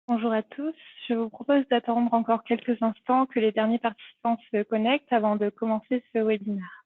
Bonjour à tous, je vous propose d'attendre encore quelques instants que les derniers participants se connectent avant de commencer ce webinaire.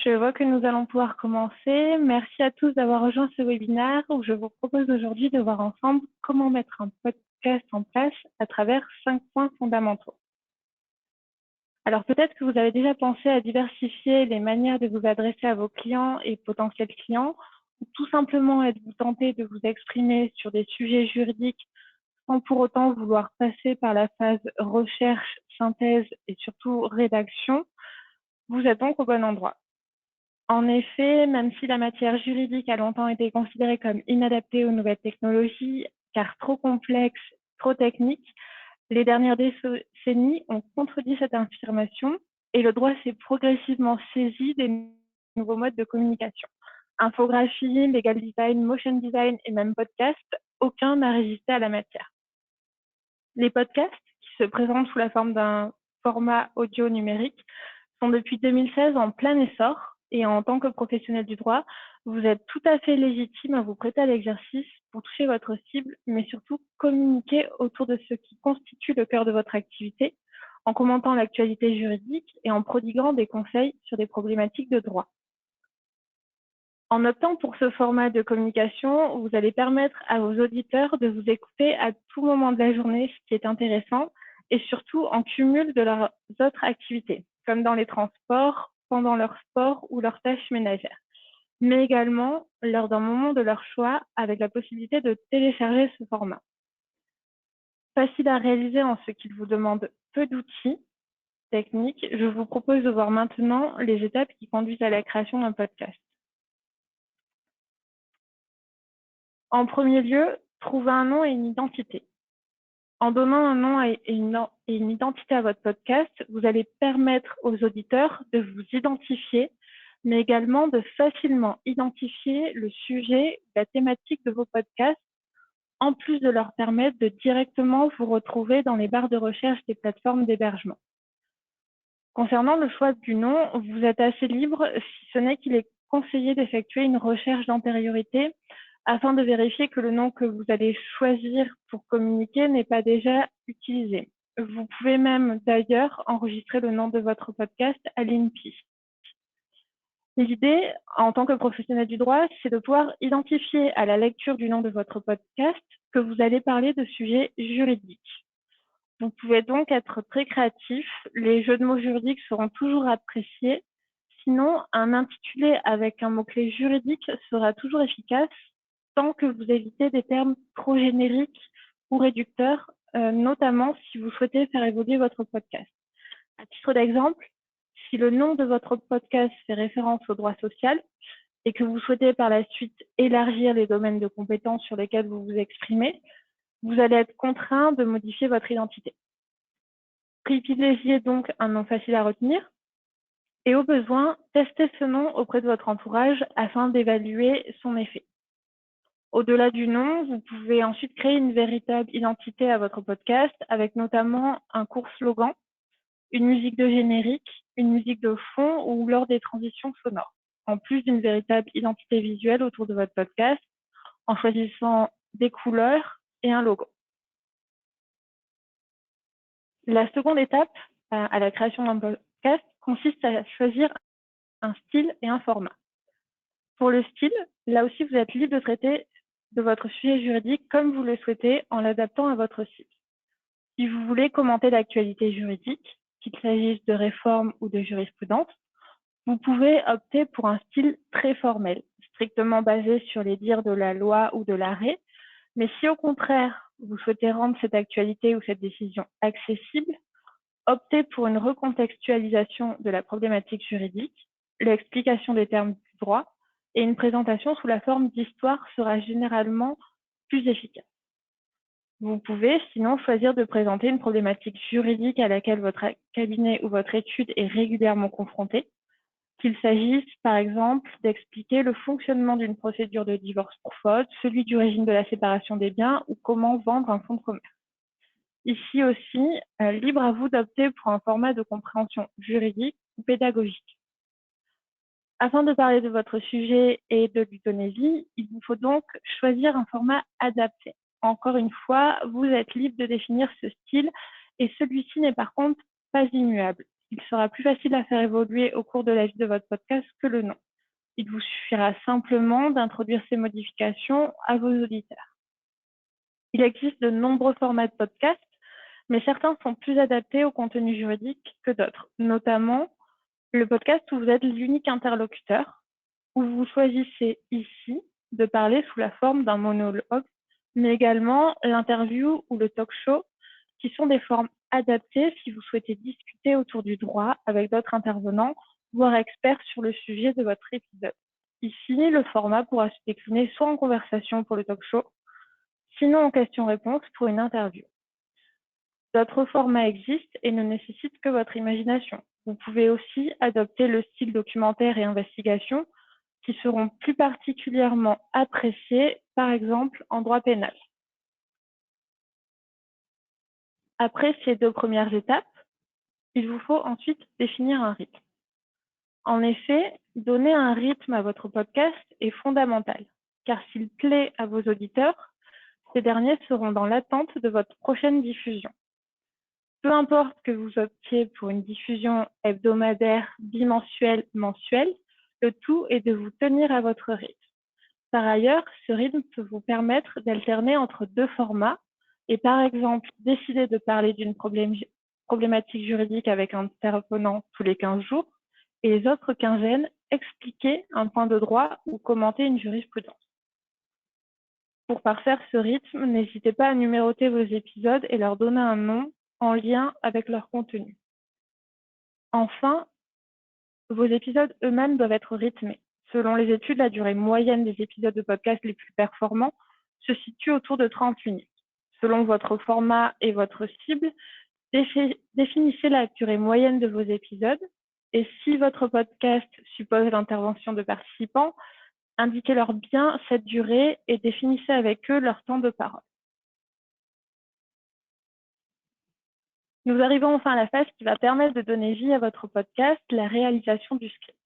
Je vois que nous allons pouvoir commencer. Merci à tous d'avoir rejoint ce webinaire où je vous propose aujourd'hui de voir ensemble comment mettre un podcast en place à travers 5 points fondamentaux. Alors peut-être que vous avez déjà pensé à diversifier les manières de vous adresser à vos clients et potentiels clients, ou tout simplement êtes-vous tenté de vous exprimer sur des sujets juridiques sans pour autant vouloir passer par la phase recherche, synthèse et surtout rédaction. Vous êtes donc au bon endroit. En effet, même si la matière juridique a longtemps été considérée comme inadaptée aux nouvelles technologies, car trop complexe, trop technique, les dernières décennies ont contredit cette affirmation et le droit s'est progressivement saisi des nouveaux modes de communication. Infographie, legal design, motion design et même podcast, aucun n'a résisté à la matière. Les podcasts, qui se présentent sous la forme d'un format audio numérique, sont depuis 2016 en plein essor et en tant que professionnel du droit, vous êtes tout à fait légitime à vous prêter à l'exercice pour toucher votre cible, mais surtout communiquer autour de ce qui constitue le cœur de votre activité, en commentant l'actualité juridique et en prodiguant des conseils sur des problématiques de droit. En optant pour ce format de communication, vous allez permettre à vos auditeurs de vous écouter à tout moment de la journée, ce qui est intéressant, et surtout en cumul de leurs autres activités, comme dans les transports, pendant leur sport ou leurs tâches ménagères, mais également lors d'un moment de leur choix avec la possibilité de télécharger ce format. Facile à réaliser en ce qu'il vous demande peu d'outils techniques, je vous propose de voir maintenant les étapes qui conduisent à la création d'un podcast. En premier lieu, trouver un nom et une identité. En donnant un nom et une identité à votre podcast, vous allez permettre aux auditeurs de vous identifier mais également de facilement identifier le sujet, la thématique de vos podcasts, en plus de leur permettre de directement vous retrouver dans les barres de recherche des plateformes d'hébergement. Concernant le choix du nom, vous êtes assez libre, si ce n'est qu'il est conseillé d'effectuer une recherche d'antériorité afin de vérifier que le nom que vous allez choisir pour communiquer n'est pas déjà utilisé. Vous pouvez même d'ailleurs enregistrer le nom de votre podcast à l'INPI. L'idée, en tant que professionnel du droit, c'est de pouvoir identifier à la lecture du nom de votre podcast que vous allez parler de sujets juridiques. Vous pouvez donc être très créatif. Les jeux de mots juridiques seront toujours appréciés. Sinon, un intitulé avec un mot-clé juridique sera toujours efficace tant que vous évitez des termes trop génériques ou réducteurs, notamment si vous souhaitez faire évoluer votre podcast. À titre d'exemple, si le nom de votre podcast fait référence au droit social et que vous souhaitez par la suite élargir les domaines de compétences sur lesquels vous vous exprimez, vous allez être contraint de modifier votre identité. Privilégiez donc un nom facile à retenir et au besoin, testez ce nom auprès de votre entourage afin d'évaluer son effet. Au-delà du nom, vous pouvez ensuite créer une véritable identité à votre podcast avec notamment un court slogan, une musique de générique, une musique de fond ou lors des transitions sonores, en plus d'une véritable identité visuelle autour de votre podcast en choisissant des couleurs et un logo. La seconde étape à la création d'un podcast consiste à choisir un style et un format. Pour le style, là aussi, vous êtes libre de traiter de votre sujet juridique comme vous le souhaitez en l'adaptant à votre site. Si vous voulez commenter l'actualité juridique, qu'il s'agisse de réforme ou de jurisprudence, vous pouvez opter pour un style très formel, strictement basé sur les dires de la loi ou de l'arrêt. Mais si au contraire, vous souhaitez rendre cette actualité ou cette décision accessible, optez pour une recontextualisation de la problématique juridique, l'explication des termes du droit et une présentation sous la forme d'histoire sera généralement plus efficace. Vous pouvez sinon choisir de présenter une problématique juridique à laquelle votre cabinet ou votre étude est régulièrement confronté, qu'il s'agisse par exemple d'expliquer le fonctionnement d'une procédure de divorce pour faute, celui du régime de la séparation des biens ou comment vendre un fonds de commerce. Ici aussi, libre à vous d'opter pour un format de compréhension juridique ou pédagogique. Afin de parler de votre sujet et de lui donner vie, il vous faut donc choisir un format adapté. Encore une fois, vous êtes libre de définir ce style et celui-ci n'est par contre pas immuable. Il sera plus facile à faire évoluer au cours de la vie de votre podcast que le nom. Il vous suffira simplement d'introduire ces modifications à vos auditeurs. Il existe de nombreux formats de podcast, mais certains sont plus adaptés au contenu juridique que d'autres, notamment le podcast où vous êtes l'unique interlocuteur, où vous choisissez ici de parler sous la forme d'un monologue, mais également l'interview ou le talk show, qui sont des formes adaptées si vous souhaitez discuter autour du droit avec d'autres intervenants, voire experts sur le sujet de votre épisode. Ici, le format pourra se décliner soit en conversation pour le talk show, sinon en question-réponse pour une interview. D'autres formats existent et ne nécessitent que votre imagination. Vous pouvez aussi adopter le style documentaire et investigation qui seront plus particulièrement appréciés, par exemple en droit pénal. Après ces deux premières étapes, il vous faut ensuite définir un rythme. En effet, donner un rythme à votre podcast est fondamental, car s'il plaît à vos auditeurs, ces derniers seront dans l'attente de votre prochaine diffusion. Peu importe que vous optiez pour une diffusion hebdomadaire, bimensuelle, mensuelle, le tout est de vous tenir à votre rythme. Par ailleurs, ce rythme peut vous permettre d'alterner entre deux formats et par exemple décider de parler d'une problématique juridique avec un intervenant tous les 15 jours et les autres quinzaines expliquer un point de droit ou commenter une jurisprudence. Pour parfaire ce rythme, n'hésitez pas à numéroter vos épisodes et leur donner un nom en lien avec leur contenu. Enfin, vos épisodes eux-mêmes doivent être rythmés. Selon les études, la durée moyenne des épisodes de podcast les plus performants se situe autour de 30 minutes. Selon votre format et votre cible, définissez la durée moyenne de vos épisodes Et si votre podcast suppose l'intervention de participants, indiquez-leur bien cette durée et définissez avec eux leur temps de parole. Nous arrivons enfin à la phase qui va permettre de donner vie à votre podcast, la réalisation du script.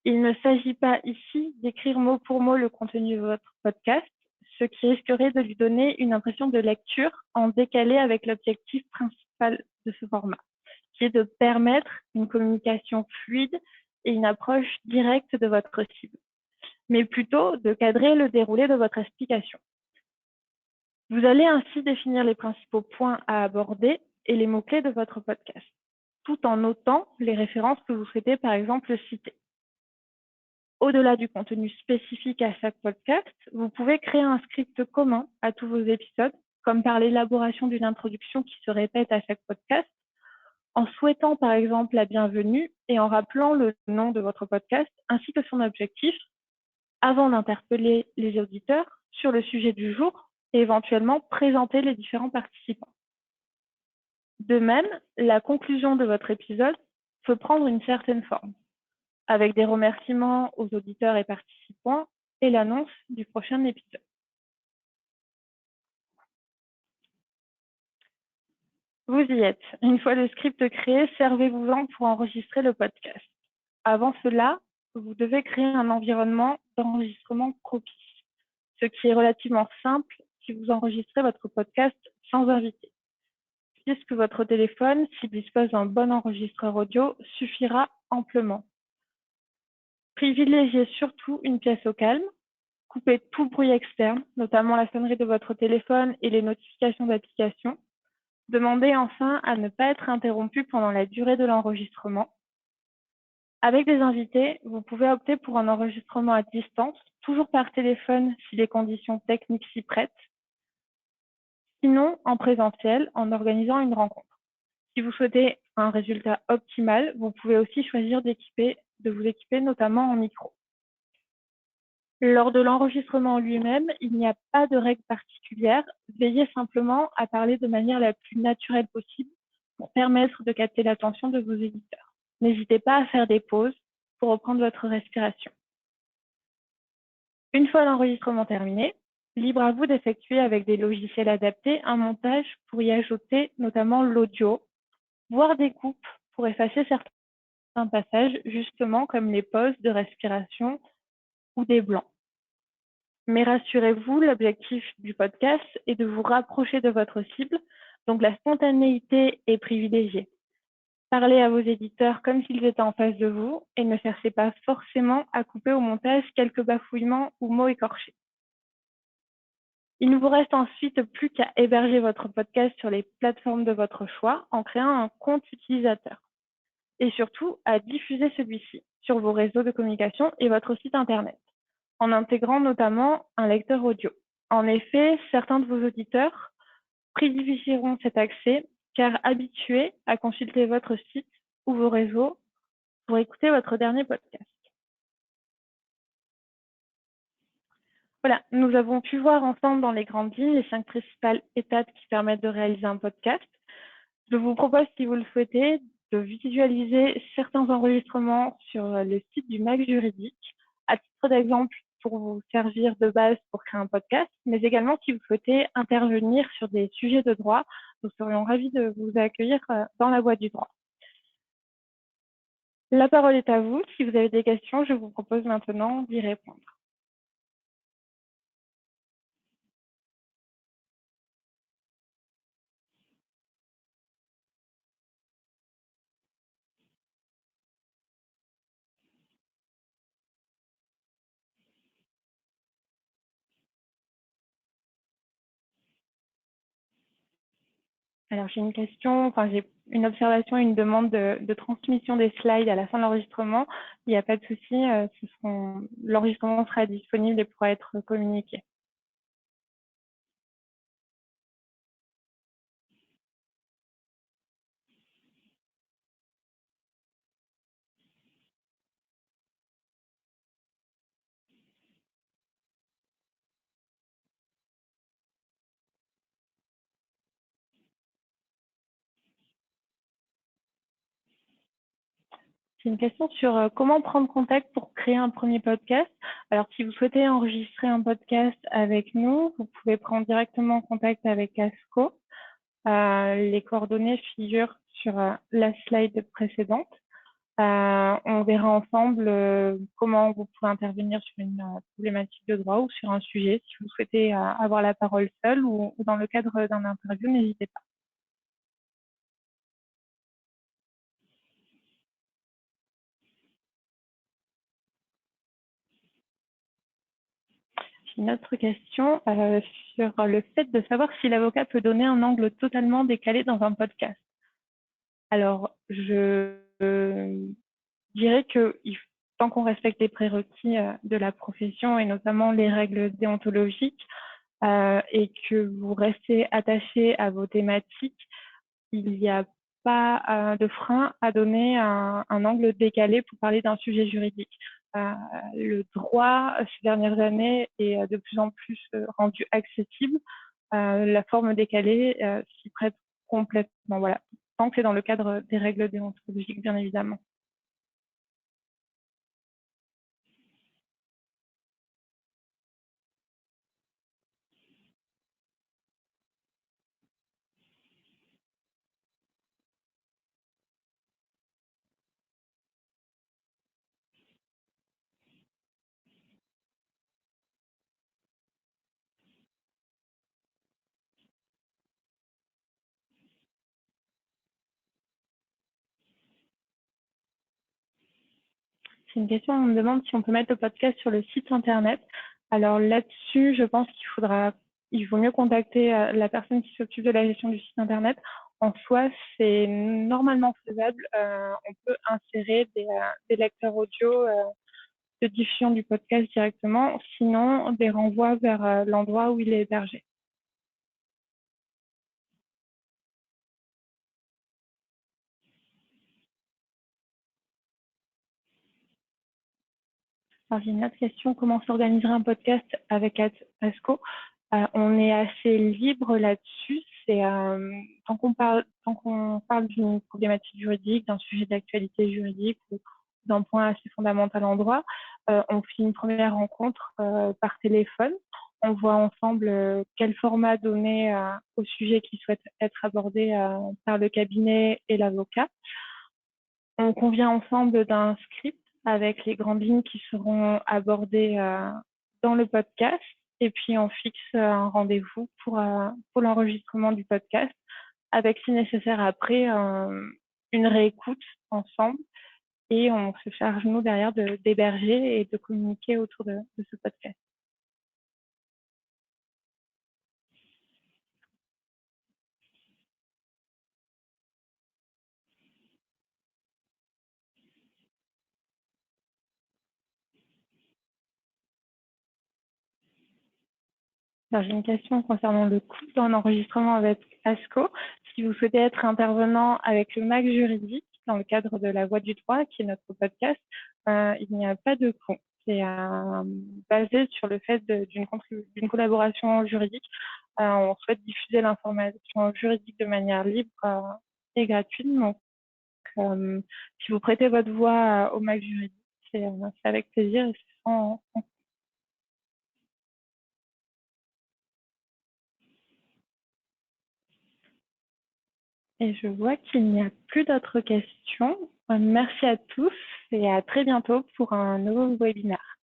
Il ne s'agit pas ici d'écrire mot pour mot le contenu de votre podcast, ce qui risquerait de lui donner une impression de lecture en décalé avec l'objectif principal de ce format, qui est de permettre une communication fluide et une approche directe de votre cible, mais plutôt de cadrer le déroulé de votre explication. Vous allez ainsi définir les principaux points à aborder et les mots-clés de votre podcast, tout en notant les références que vous souhaitez par exemple citer. Au-delà du contenu spécifique à chaque podcast, vous pouvez créer un script commun à tous vos épisodes, comme par l'élaboration d'une introduction qui se répète à chaque podcast, en souhaitant par exemple la bienvenue et en rappelant le nom de votre podcast ainsi que son objectif, avant d'interpeller les auditeurs sur le sujet du jour et éventuellement présenter les différents participants. De même, la conclusion de votre épisode peut prendre une certaine forme, avec des remerciements aux auditeurs et participants et l'annonce du prochain épisode. Vous y êtes. Une fois le script créé, servez-vous-en pour enregistrer le podcast. Avant cela, vous devez créer un environnement d'enregistrement propice, ce qui est relativement simple si vous enregistrez votre podcast sans invité, puisque votre téléphone, s'il dispose d'un bon enregistreur audio, suffira amplement. Privilégiez surtout une pièce au calme, coupez tout bruit externe, notamment la sonnerie de votre téléphone et les notifications d'application. Demandez enfin à ne pas être interrompu pendant la durée de l'enregistrement. Avec des invités, vous pouvez opter pour un enregistrement à distance, toujours par téléphone si les conditions techniques s'y prêtent, sinon en présentiel en organisant une rencontre. Si vous souhaitez un résultat optimal, vous pouvez aussi choisir de vous équiper notamment en micro. Lors de l'enregistrement lui-même, il n'y a pas de règle particulière. Veillez simplement à parler de manière la plus naturelle possible pour permettre de capter l'attention de vos éditeurs. N'hésitez pas à faire des pauses pour reprendre votre respiration. Une fois l'enregistrement terminé, libre à vous d'effectuer avec des logiciels adaptés un montage pour y ajouter notamment l'audio, voire des coupes pour effacer certains passages, justement comme les pauses de respiration ou des blancs. Mais rassurez-vous, l'objectif du podcast est de vous rapprocher de votre cible, donc la spontanéité est privilégiée. Parlez à vos éditeurs comme s'ils étaient en face de vous et ne cherchez pas forcément à couper au montage quelques bafouillements ou mots écorchés. Il ne vous reste ensuite plus qu'à héberger votre podcast sur les plateformes de votre choix en créant un compte utilisateur et surtout à diffuser celui-ci sur vos réseaux de communication et votre site internet, en intégrant notamment un lecteur audio. En effet, certains de vos auditeurs privilégieront cet accès car habitués à consulter votre site ou vos réseaux pour écouter votre dernier podcast. Voilà, nous avons pu voir ensemble dans les grandes lignes les 5 principales étapes qui permettent de réaliser un podcast. Je vous propose, si vous le souhaitez, de visualiser certains enregistrements sur le site du MAC Juridique, à titre d'exemple pour vous servir de base pour créer un podcast, mais également si vous souhaitez intervenir sur des sujets de droit, nous serions ravis de vous accueillir dans la voie du droit. La parole est à vous. Si vous avez des questions, je vous propose maintenant d'y répondre. Alors, j'ai une question, j'ai une observation et une demande de transmission des slides à la fin de l'enregistrement. Il n'y a pas de souci, l'enregistrement sera disponible et pourra être communiqué. C'est une question sur comment prendre contact pour créer un premier podcast. Alors, si vous souhaitez enregistrer un podcast avec nous, vous pouvez prendre directement contact avec ASCO. Les coordonnées figurent sur la slide précédente. On verra ensemble comment vous pouvez intervenir sur une problématique de droit ou sur un sujet. Si vous souhaitez avoir la parole seule ou dans le cadre d'un interview, n'hésitez pas. Une autre question sur le fait de savoir si l'avocat peut donner un angle totalement décalé dans un podcast. Alors, je dirais que tant qu'on respecte les prérequis de la profession et notamment les règles déontologiques et que vous restez attaché à vos thématiques, il n'y a pas de frein à donner un angle décalé pour parler d'un sujet juridique. Le droit, ces dernières années, est de plus en plus rendu accessible. La forme décalée s'y prête complètement. Voilà. Tant que c'est dans le cadre des règles déontologiques, bien évidemment. C'est une question, on me demande si on peut mettre le podcast sur le site internet. Alors là-dessus, je pense il vaut mieux contacter la personne qui s'occupe de la gestion du site internet. En soi, c'est normalement faisable. On peut insérer des lecteurs audio de diffusion du podcast directement, sinon des renvois vers l'endroit où il est hébergé. Alors, j'ai une autre question, comment s'organiserait un podcast avec ASCO? On est assez libre là-dessus. Tant qu'on parle d'une problématique juridique, d'un sujet d'actualité juridique ou d'un point assez fondamental en droit, on fait une première rencontre par téléphone. On voit ensemble quel format donner au sujet qui souhaite être abordé par le cabinet et l'avocat. On convient ensemble d'un script avec les grandes lignes qui seront abordées dans le podcast et puis on fixe un rendez-vous pour l'enregistrement du podcast avec, si nécessaire, après une réécoute ensemble et on se charge, nous, derrière, d'héberger et de communiquer autour de ce podcast. Alors, j'ai une question concernant le coût d'un enregistrement avec ASCO. Si vous souhaitez être intervenant avec le MAC juridique dans le cadre de La Voix du droit, qui est notre podcast, il n'y a pas de coût. C'est basé sur le fait d'une collaboration juridique. On souhaite diffuser l'information juridique de manière libre et gratuite. Donc, si vous prêtez votre voix au MAC juridique, c'est avec plaisir et c'est sans Et je vois qu'il n'y a plus d'autres questions. Merci à tous et à très bientôt pour un nouveau webinaire.